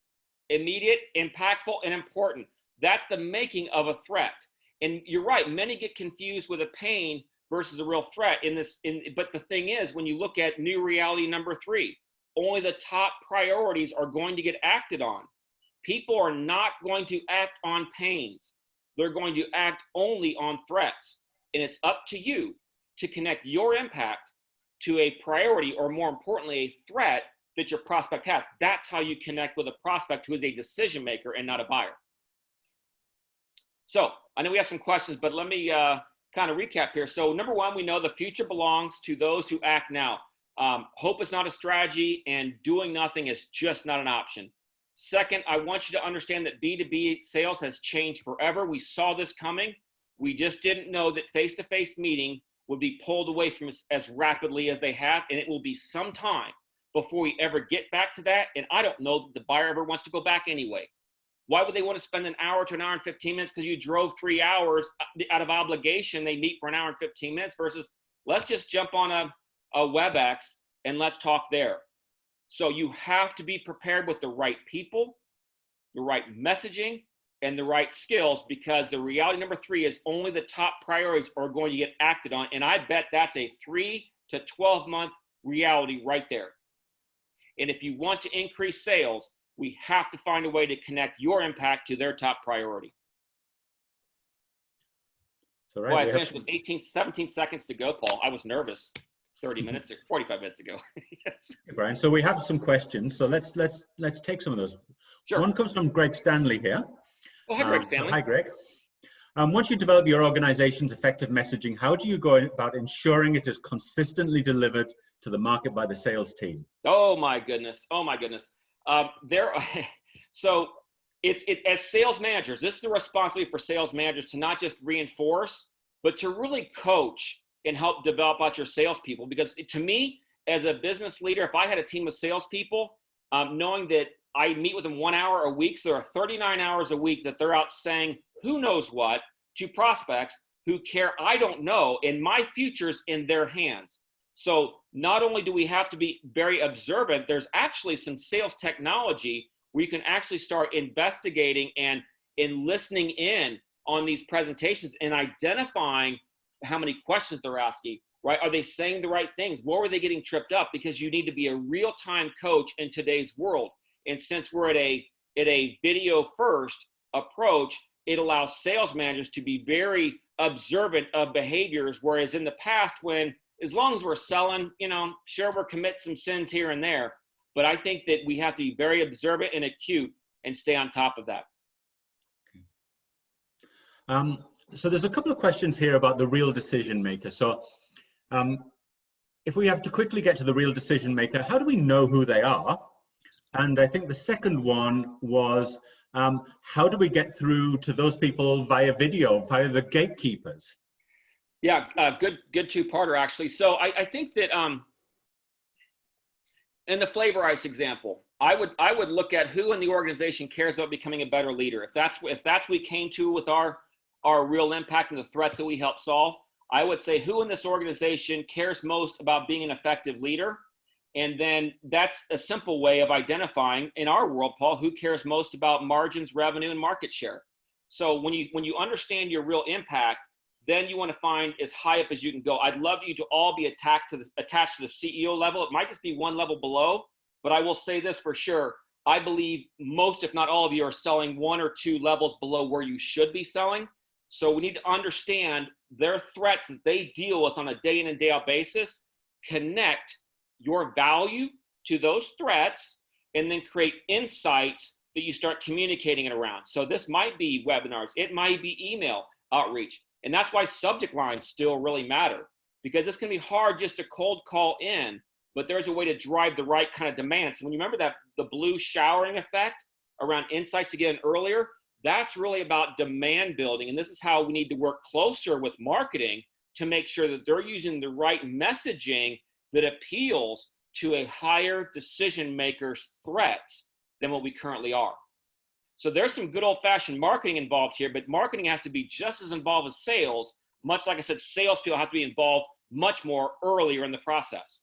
Immediate, impactful, and important. That's the making of a threat. And you're right, many get confused with a pain versus a real threat but the thing is, when you look at new reality number 3, only the top priorities are going to get acted on. People are not going to act on pains. They're going to act only on threats. And it's up to you to connect your impact to a priority, or more importantly, a threat that your prospect has. That's how you connect with a prospect who is a decision maker and not a buyer. So I know we have some questions, but let me kind of recap here. So number 1, we know the future belongs to those who act now. Hope is not a strategy, and doing nothing is just not an option. Second, I want you to understand that B2B sales has changed forever. We saw this coming. We just didn't know that face-to-face meeting would be pulled away from us as rapidly as they have, and it will be some time before we ever get back to that. And I don't know that the buyer ever wants to go back anyway. Why would they want to spend an hour to an hour and 15 minutes because you drove 3 hours out of obligation? They meet for an hour and 15 minutes versus let's just jump on a WebEx and let's talk there. So you have to be prepared with the right people, the right messaging, and the right skills, because the reality number 3 is only the top priorities are going to get acted on. And I bet that's a 3 to 12 month reality right there. And if you want to increase sales, we have to find a way to connect your impact to their top priority. So, Boy, I finished with 17 seconds to go, Paul. I was nervous 30 minutes or 45 minutes ago. Yes. Okay, Brian, so we have some questions. So let's take some of those. Sure. One comes from Greg Stanley here. Oh, hi, Greg Stanley. Hi, Greg. Once you develop your organization's effective messaging, how do you go about ensuring it is consistently delivered to the market by the sales team? Oh my goodness. Oh my goodness. So it's as sales managers, this is the responsibility for sales managers to not just reinforce, but to really coach and help develop out your salespeople. Because to me, as a business leader, if I had a team of salespeople, knowing that I meet with them 1 hour a week, so there are 39 hours a week that they're out saying who knows what to prospects who care I don't know, and my future's in their hands. So not only do we have to be very observant, there's actually some sales technology where you can actually start investigating and listening in on these presentations and identifying how many questions they're asking, right? Are they saying the right things? Where were they getting tripped up? Because you need to be a real-time coach in today's world. And since we're at a video first approach, it allows sales managers to be very observant of behaviors. Whereas in the past, when, as long as we're selling, sure, we're commit some sins here and there, but I think that we have to be very observant and acute and stay on top of that. So there's a couple of questions here about the real decision maker. So if we have to quickly get to the real decision maker, how do we know who they are? And I think the second one was, how do we get through to those people via video, via the gatekeepers? Yeah, good two-parter, actually. So I think that in the flavor ice example, I would look at who in the organization cares about becoming a better leader. If that's what we came to with our real impact and the threats that we help solve, I would say who in this organization cares most about being an effective leader. And then that's a simple way of identifying in our world, Paul, who cares most about margins, revenue, and market share. So when you understand your real impact, then you want to find as high up as you can go. I'd love you to all be attached to the CEO level. It might just be one level below, but I will say this for sure. I believe most, if not all of you, are selling 1 or 2 levels below where you should be selling. So we need to understand their threats that they deal with on a day in and day out basis, connect your value to those threats, and then create insights that you start communicating it around. So this might be webinars, it might be email outreach. And that's why subject lines still really matter, because it's gonna be hard just to cold call in, but there's a way to drive the right kind of demand. So when you remember that the blue showering effect around insights again earlier, that's really about demand building. And this is how we need to work closer with marketing to make sure that they're using the right messaging that appeals to a higher decision maker's threats than what we currently are. So there's some good old-fashioned marketing involved here, but marketing has to be just as involved as sales. Much like I said, salespeople have to be involved much more earlier in the process.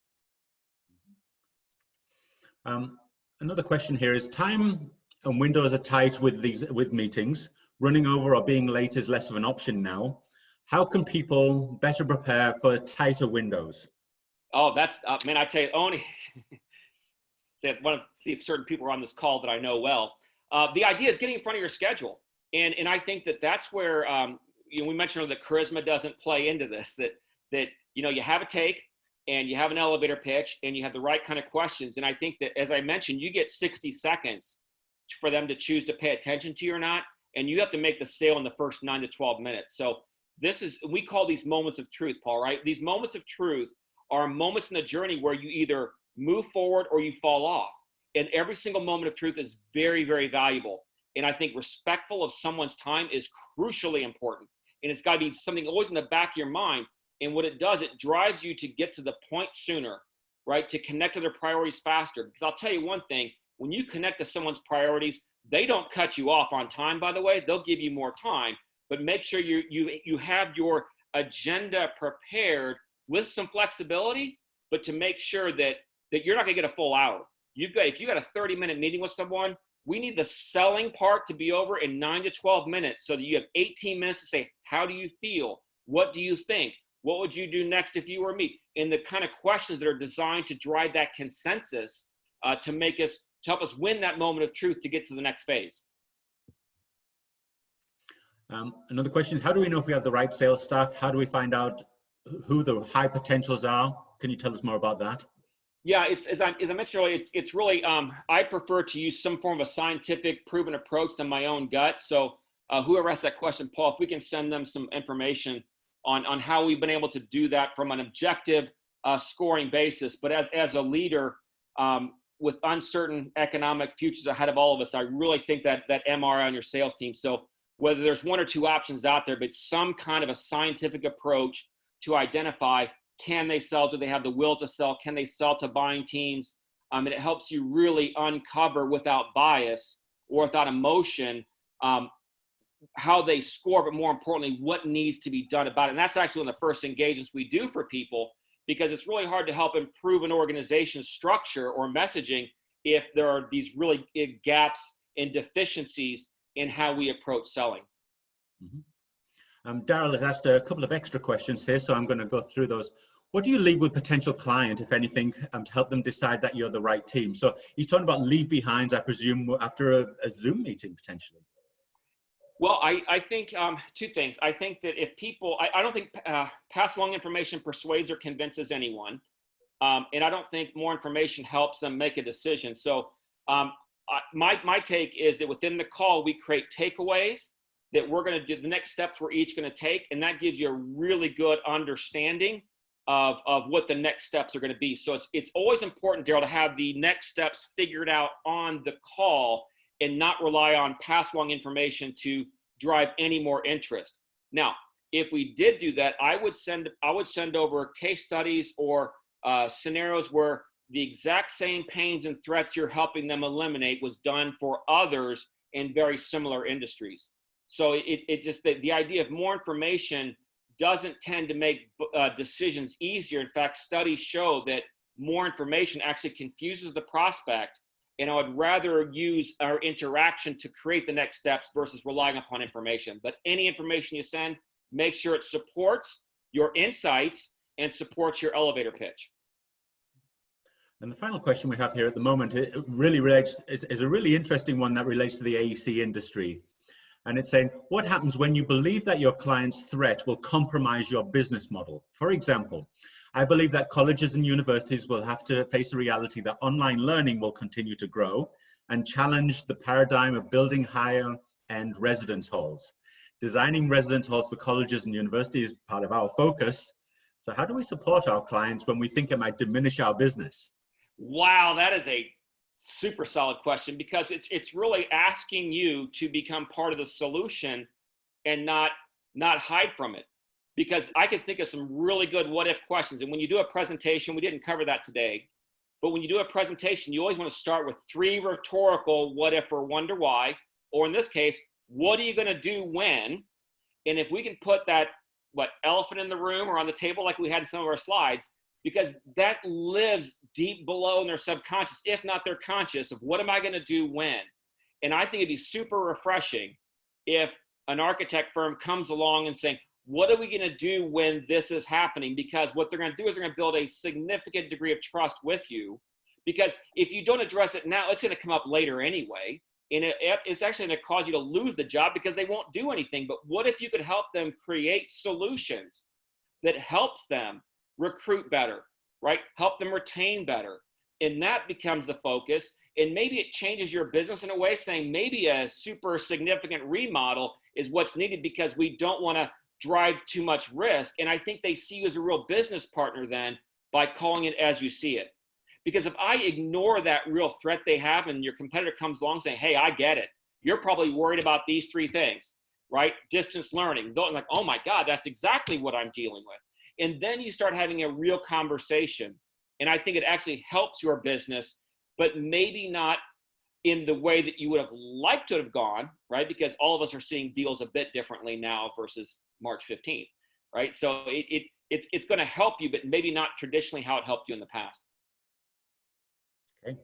Another question here is, time and windows are tight with meetings. Running over or being late is less of an option now. How can people better prepare for tighter windows? Oh, that's, man, I tell you, only, I want to see if certain people are on this call that I know well. The idea is getting in front of your schedule. And I think that that's where, we mentioned that charisma doesn't play into this, that you have a take and you have an elevator pitch and you have the right kind of questions. And I think that, as I mentioned, you get 60 seconds for them to choose to pay attention to you or not. And you have to make the sale in the first 9 to 12 minutes. So we call these moments of truth, Paul, right? These moments of truth are moments in the journey where you either move forward or you fall off. And every single moment of truth is very, very valuable. And I think respectful of someone's time is crucially important. And it's got to be something always in the back of your mind. And what it does, it drives you to get to the point sooner, right? To connect to their priorities faster. Because I'll tell you one thing, when you connect to someone's priorities, they don't cut you off on time, by the way. They'll give you more time. But make sure you have your agenda prepared with some flexibility, but to make sure that you're not going to get a full hour. If you got a 30-minute meeting with someone, we need the selling part to be over in 9 to 12 minutes so that you have 18 minutes to say, how do you feel? What do you think? What would you do next if you were me? And the kind of questions that are designed to drive that consensus to help us win that moment of truth to get to the next phase. Another question is, how do we know if we have the right sales staff? How do we find out who the high potentials are? Can you tell us more about that? Yeah, as I mentioned earlier, it's really, I prefer to use some form of a scientific proven approach than my own gut. So whoever asked that question, Paul, if we can send them some information on how we've been able to do that from an objective scoring basis. But as a leader, with uncertain economic futures ahead of all of us, I really think that MRI on your sales team. So whether there's one or two options out there, but some kind of a scientific approach to identify, can they sell? Do they have the will to sell? Can they sell to buying teams? And it helps you really uncover without bias or without emotion how they score, but more importantly, what needs to be done about it. And that's actually one of the first engagements we do for people, because it's really hard to help improve an organization's structure or messaging if there are these really big gaps and deficiencies in how we approach selling. Mm-hmm. Daryl has asked a couple of extra questions here, so I'm going to go through those. What do you leave with potential client, if anything, to help them decide that you're the right team? So he's talking about leave behinds, I presume, after a Zoom meeting, potentially. Well, I think two things. I think that if people, I don't think pass along information persuades or convinces anyone. And I don't think more information helps them make a decision. So my take is that within the call, we create takeaways that we're going to do, the next steps we're each going to take. And that gives you a really good understanding of what the next steps are going to be. So it's always important, Daryl, to have the next steps figured out on the call and not rely on pass along information to drive any more interest. Now, if we did do that, I would send over case studies or scenarios where the exact same pains and threats you're helping them eliminate was done for others in very similar industries. So it just, the idea of more information doesn't tend to make decisions easier. In fact, studies show that more information actually confuses the prospect. And I would rather use our interaction to create the next steps versus relying upon information. But any information you send, make sure it supports your insights and supports your elevator pitch. And the final question we have here at the moment, it really relates, is a really interesting one that relates to the AEC industry. And it's saying, what happens when you believe that your client's threat will compromise your business model? For example, I believe that colleges and universities will have to face the reality that online learning will continue to grow and challenge the paradigm of building higher-end residence halls. Designing residence halls for colleges and universities is part of our focus. So how do we support our clients when we think it might diminish our business? Wow, that is a super solid question, because it's really asking you to become part of the solution and not hide from it. Because I could think of some really good what if questions. And when you do a presentation, we didn't cover that today, But when you do a presentation, you always want to start with 3 rhetorical what if or wonder why, or in this case, what are you going to do when? And if we can put that elephant in the room or on the table like we had in some of our slides, because that lives deep below in their subconscious, if not their conscious, of what am I going to do when? And I think it'd be super refreshing if an architect firm comes along and saying, what are we going to do when this is happening? Because what they're going to do is they're going to build a significant degree of trust with you. Because if you don't address it now, it's going to come up later anyway. And it's actually going to cause you to lose the job because they won't do anything. But what if you could help them create solutions that helps them recruit better, right? Help them retain better. And that becomes the focus. And maybe it changes your business in a way, saying maybe a super significant remodel is what's needed because we don't want to drive too much risk. And I think they see you as a real business partner then by calling it as you see it. Because if I ignore that real threat they have and your competitor comes along saying, hey, I get it. You're probably worried about these 3 things, right? Distance learning. Like, oh my God, that's exactly what I'm dealing with. And then you start having a real conversation. And I think it actually helps your business, but maybe not in the way that you would have liked to have gone, right? Because all of us are seeing deals a bit differently now versus March 15th, right? So it's going to help you, but maybe not traditionally how it helped you in the past. Okay.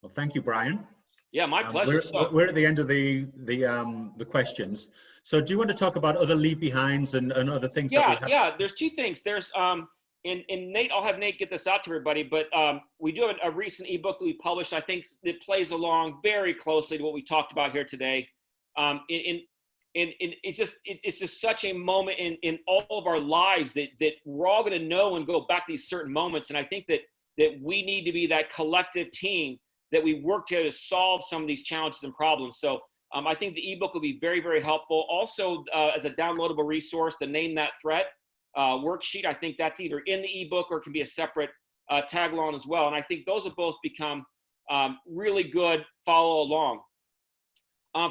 Well, thank you, Brian. Yeah, my pleasure. We're at the end of the questions. So do you want to talk about other leave behinds and other things that we have? Yeah, there's 2 things. There's and Nate, I'll have Nate get this out to everybody, but we do have a recent ebook that we published. I think it plays along very closely to what we talked about here today. And it's just such a moment in all of our lives that we're all going to know and go back to these certain moments. And I think that we need to be that collective team that we work together to solve some of these challenges and problems. So I think the ebook will be very, very helpful. Also, as a downloadable resource, the Name That Threat worksheet, I think that's either in the ebook or it can be a separate tag along as well. And I think those have both become really good follow along.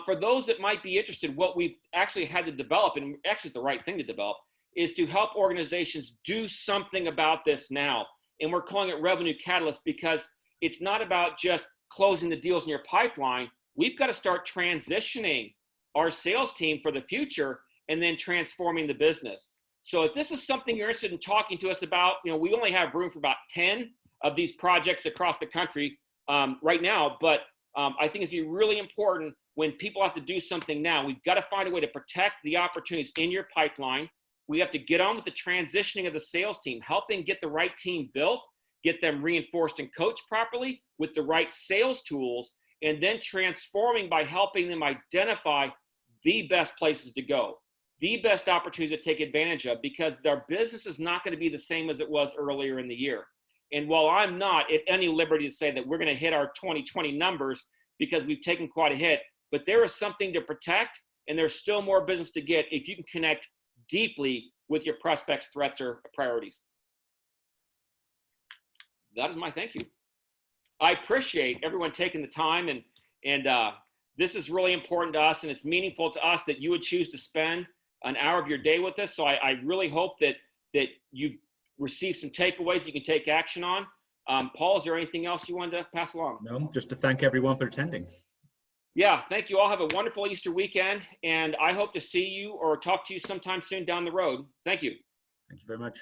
For those that might be interested, what we've actually had to develop, and actually it's the right thing to develop, is to help organizations do something about this now. And we're calling it Revenue Catalyst because it's not about just closing the deals in your pipeline. We've got to start transitioning our sales team for the future and then transforming the business. So if this is something you're interested in talking to us about, we only have room for about 10 of these projects across the country right now. But I think it's really important when people have to do something now. We've got to find a way to protect the opportunities in your pipeline. We have to get on with the transitioning of the sales team, helping get the right team built, get them reinforced and coached properly with the right sales tools, and then transforming by helping them identify the best places to go, the best opportunities to take advantage of, because their business is not going to be the same as it was earlier in the year. And while I'm not at any liberty to say that we're going to hit our 2020 numbers because we've taken quite a hit, but there is something to protect, and there's still more business to get if you can connect deeply with your prospects' threats or priorities. That is my thank you. I appreciate everyone taking the time, and this is really important to us, and it's meaningful to us that you would choose to spend an hour of your day with us. So I really hope that you've received some takeaways you can take action on. Paul, is there anything else you wanted to pass along? No, just to thank everyone for attending. Yeah, thank you all. Have a wonderful Easter weekend, and I hope to see you or talk to you sometime soon down the road. Thank you. Thank you very much.